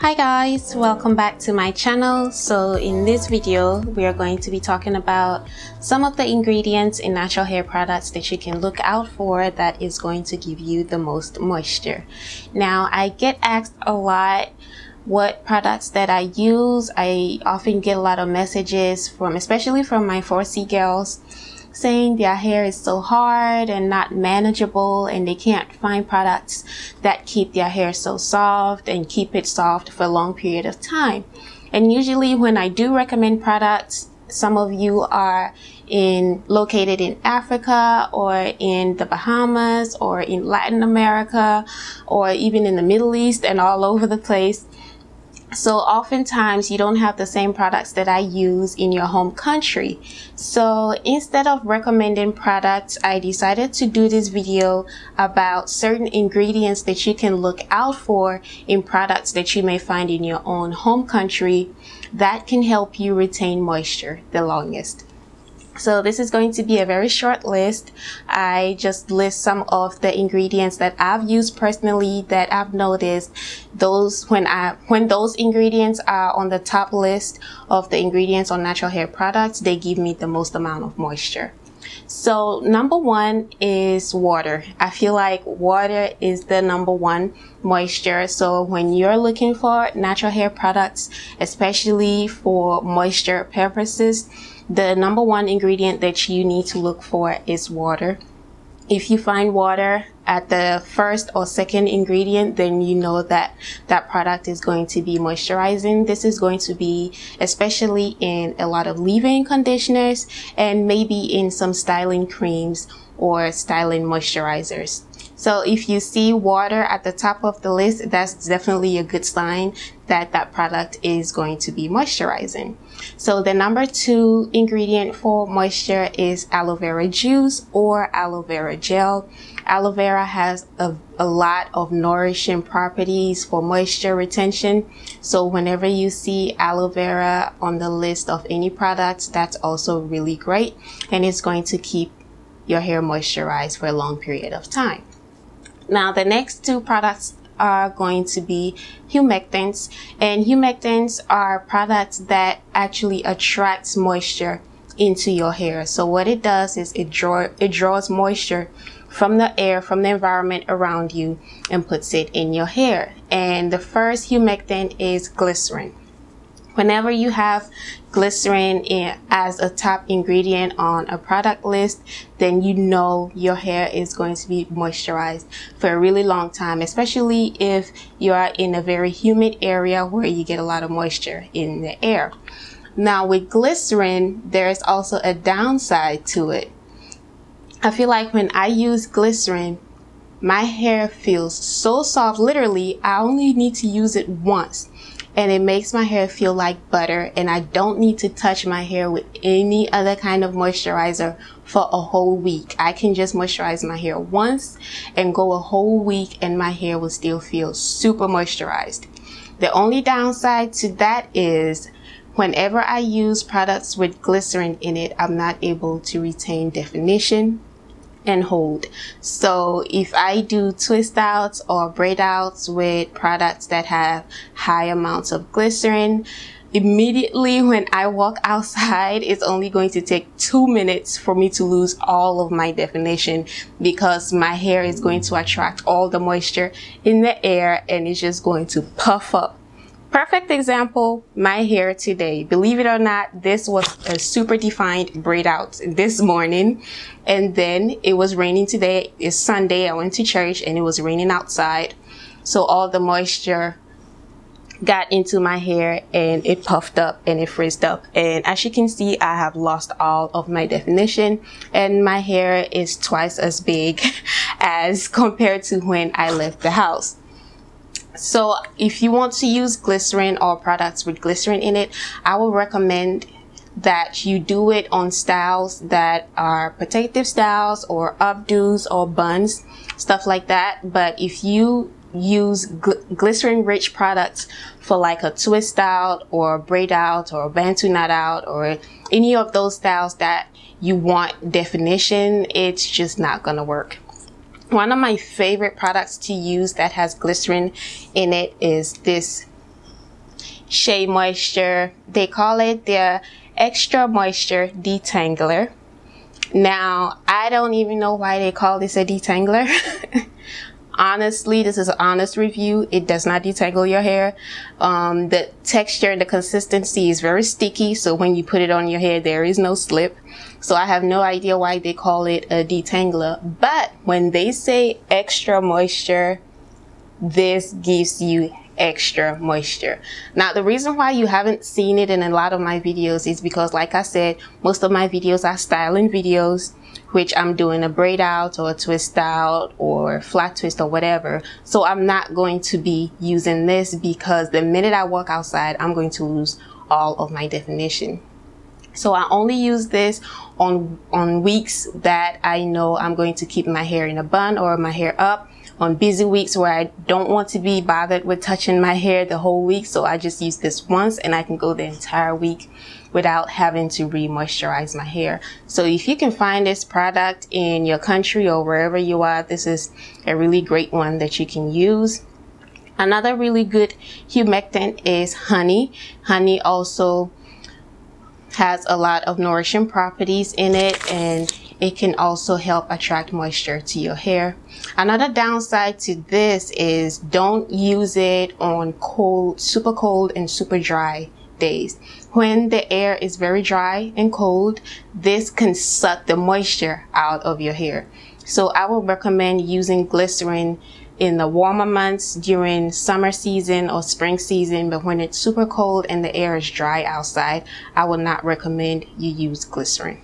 Hi guys, welcome back to my channel. So in this video we are going to be talking about some of the ingredients in natural hair products that you can look out for that is going to give you the most moisture. Now I get asked a lot what products that I use. I often get a lot of messages especially from my 4C girls saying their hair is so hard and not manageable and they can't find products that keep their hair so soft and keep it soft for a long period of time. And usually when I do recommend products, some of you are located in Africa or in the Bahamas or in Latin America or even in the Middle East and all over the place. So oftentimes you don't have the same products that I use in your home country. So instead of recommending products, I decided to do this video about certain ingredients that you can look out for in products that you may find in your own home country that can help you retain moisture the longest. So this is going to be a very short list. I just list some of the ingredients that I've used personally that I've noticed when those ingredients are on the top list of the ingredients on natural hair products, they give me the most amount of moisture. So number one is water. I feel like water is the number one moisture. So when you're looking for natural hair products, especially for moisture purposes, the number one ingredient that you need to look for is water. If you find water at the first or second ingredient, then you know that that product is going to be moisturizing. This is going to be especially in a lot of leave-in conditioners and maybe in some styling creams or styling moisturizers. So if you see water at the top of the list, that's definitely a good sign that that product is going to be moisturizing. So the number two ingredient for moisture is aloe vera juice or aloe vera gel. Aloe vera has a lot of nourishing properties for moisture retention. So whenever you see aloe vera on the list of any products, that's also really great. And it's going to keep your hair moisturized for a long period of time. Now the next two products are going to be humectants, and humectants are products that actually attracts moisture into your hair. So what it does is it draws moisture from the air, from the environment around you, and puts it in your hair. And the first humectant is glycerin. Whenever you have glycerin as a top ingredient on a product list, then you know your hair is going to be moisturized for a really long time, especially if you are in a very humid area where you get a lot of moisture in the air. Now with glycerin, there's also a downside to it. I feel like when I use glycerin, my hair feels so soft. Literally, I only need to use it once. And it makes my hair feel like butter, and I don't need to touch my hair with any other kind of moisturizer for a whole week. I can just moisturize my hair once and go a whole week and my hair will still feel super moisturized. The only downside to that is whenever I use products with glycerin in it, I'm not able to retain definition and hold. So if I do twist outs or braid outs with products that have high amounts of glycerin, immediately when I walk outside, it's only going to take 2 minutes for me to lose all of my definition because my hair is going to attract all the moisture in the air and it's just going to puff up. Perfect example, my hair today. Believe it or not, this was a super defined braid out this morning, and then it was raining today. It's Sunday. I went to church and it was raining outside, so all the moisture got into my hair and it puffed up and it frizzed up, and as you can see, I have lost all of my definition and my hair is twice as big as compared to when I left the house. So if you want to use glycerin or products with glycerin in it, I will recommend that you do it on styles that are protective styles or updos or buns, stuff like that. But if you use glycerin rich products for like a twist out or a braid out or a bantu knot out or any of those styles that you want definition, it's just not gonna work. One of my favorite products to use that has glycerin in it is this Shea Moisture. They call it their Extra Moisture Detangler. Now, I don't even know why they call this a detangler. Honestly, this is an honest review. It does not detangle your hair. The texture and the consistency is very sticky, so when you put it on your hair, there is no slip. So I have no idea why they call it a detangler. But when they say extra moisture, this gives you extra moisture. Now, the reason why you haven't seen it in a lot of my videos is because, like I said, most of my videos are styling videos, which I'm doing a braid out or a twist out or flat twist or whatever. So I'm not going to be using this because the minute I walk outside, I'm going to lose all of my definition. So I only use this on weeks that I know I'm going to keep my hair in a bun or my hair up. On busy weeks where I don't want to be bothered with touching my hair the whole week, so I just use this once and I can go the entire week without having to re-moisturize my hair. So if you can find this product in your country or wherever you are, this is a really great one that you can use. Another really good humectant is honey. Honey also has a lot of nourishing properties in it, and it can also help attract moisture to your hair. Another downside to this is don't use it on cold, super cold and super dry days. When the air is very dry and cold, this can suck the moisture out of your hair. So I would recommend using glycerin in the warmer months during summer season or spring season, but when it's super cold and the air is dry outside, I would not recommend you use glycerin.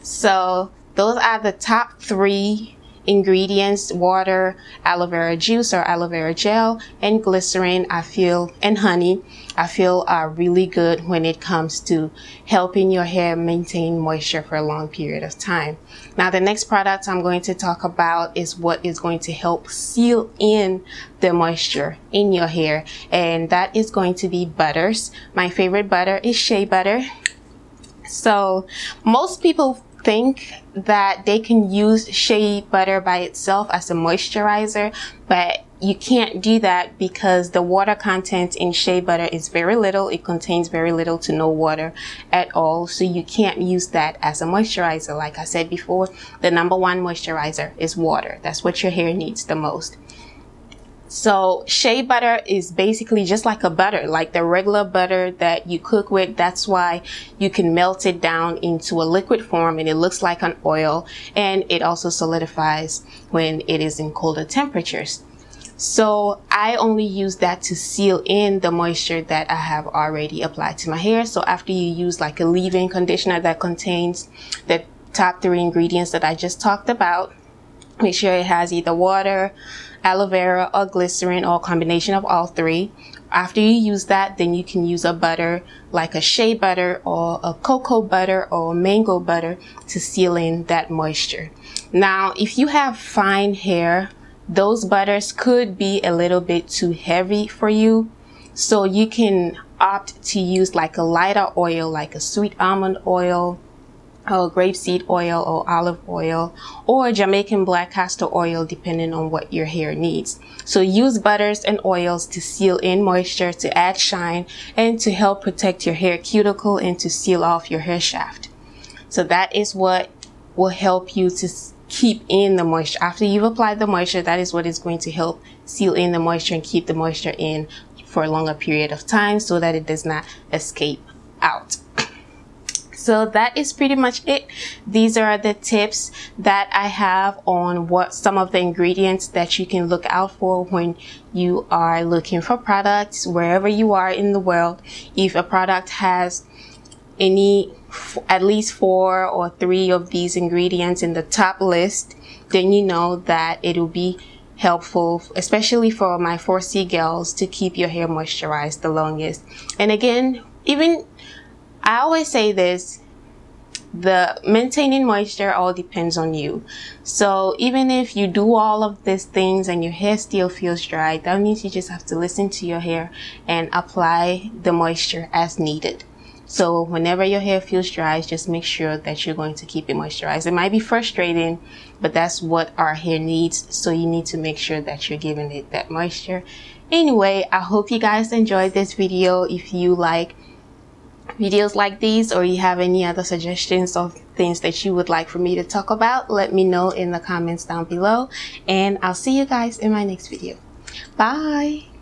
So those are the top 3 ingredients: water, aloe vera juice or aloe vera gel, and glycerin, and honey, I feel are really good when it comes to helping your hair maintain moisture for a long period of time. Now, the next product I'm going to talk about is what is going to help seal in the moisture in your hair, and that is going to be butters. My favorite butter is Shea Butter. So most people think that they can use Shea Butter by itself as a moisturizer, but you can't do that because the water content in Shea Butter is very little. It contains very little to no water at all, so you can't use that as a moisturizer. Like I said before, the number 1 moisturizer is water. That's what your hair needs the most. So Shea Butter is basically just like a butter, like the regular butter that you cook with. That's why you can melt it down into a liquid form and it looks like an oil, and it also solidifies when it is in colder temperatures. So I only use that to seal in the moisture that I have already applied to my hair. So after you use like a leave-in conditioner that contains the top 3 ingredients that I just talked about, make sure it has either water, aloe vera, or glycerin, or a combination of all 3. After you use that, then you can use a butter like a shea butter or a cocoa butter or mango butter to seal in that moisture. Now, if you have fine hair, those butters could be a little bit too heavy for you. So you can opt to use like a lighter oil, like a sweet almond oil, or grapeseed oil, or olive oil, or Jamaican black castor oil, depending on what your hair needs. So use butters and oils to seal in moisture, to add shine, and to help protect your hair cuticle and to seal off your hair shaft. So that is what will help you to keep in the moisture. After you've applied the moisture, that is what is going to help seal in the moisture and keep the moisture in for a longer period of time so that it does not escape out. So that is pretty much it. These are the tips that I have on what some of the ingredients that you can look out for when you are looking for products wherever you are in the world. If a product has at least 4 or 3 of these ingredients in the top list, then you know that it will be helpful, especially for my 4C girls, to keep your hair moisturized the longest. And again, I always say this, the maintaining moisture all depends on you. So even if you do all of these things and your hair still feels dry, that means you just have to listen to your hair and apply the moisture as needed. So whenever your hair feels dry, just make sure that you're going to keep it moisturized. It might be frustrating, but that's what our hair needs. So you need to make sure that you're giving it that moisture. Anyway, I hope you guys enjoyed this video. If you like videos like these, or you have any other suggestions of things that you would like for me to talk about, let me know in the comments down below, and I'll see you guys in my next video. Bye.